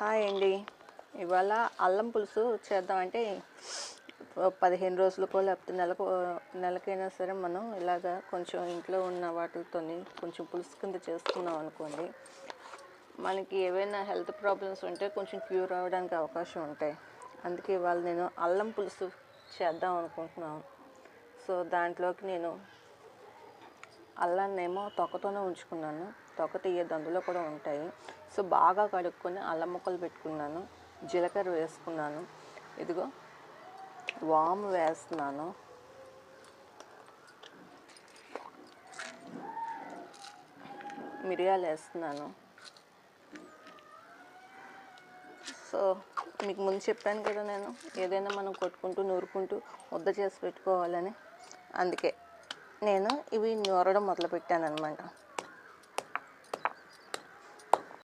Hi అండి. ఇవాళ అల్లం పులుసు చేద్దామంటే 15 రోజులకో లేకపోతే నెలకైనా సరే మనం ఇలాగా కొంచెం ఇంట్లో ఉన్న వాటితోని కొంచెం పులుసు కింద చేసుకున్నాం అనుకోండి, మనకి ఏవైనా హెల్త్ ప్రాబ్లమ్స్ ఉంటే కొంచెం క్యూర్ అవ్వడానికి అవకాశం ఉంటాయి. అందుకే ఇవాళ నేను అల్లం పులుసు చేద్దాం అనుకుంటున్నాను. సో దాంట్లోకి నేను అల్లాన్నేమో తొక్కతోనే ఉంచుకున్నాను. తొక్క తీయద్దు, అందులో కూడా ఉంటాయి. సో బాగా కడుక్కొని అల్లం ముక్కలు పెట్టుకున్నాను. జీలకర్ర వేసుకున్నాను. ఇదిగో వాము వేస్తున్నాను. మిరియాలు వేస్తున్నాను. సో మీకు ముందు చెప్పాను కదా, నేను ఏదైనా మనం కొట్టుకుంటూ నూరుకుంటూ ముద్ద చేసి పెట్టుకోవాలని. అందుకే నేను ఇవి నూరడం మొదలుపెట్టాను అనమాట.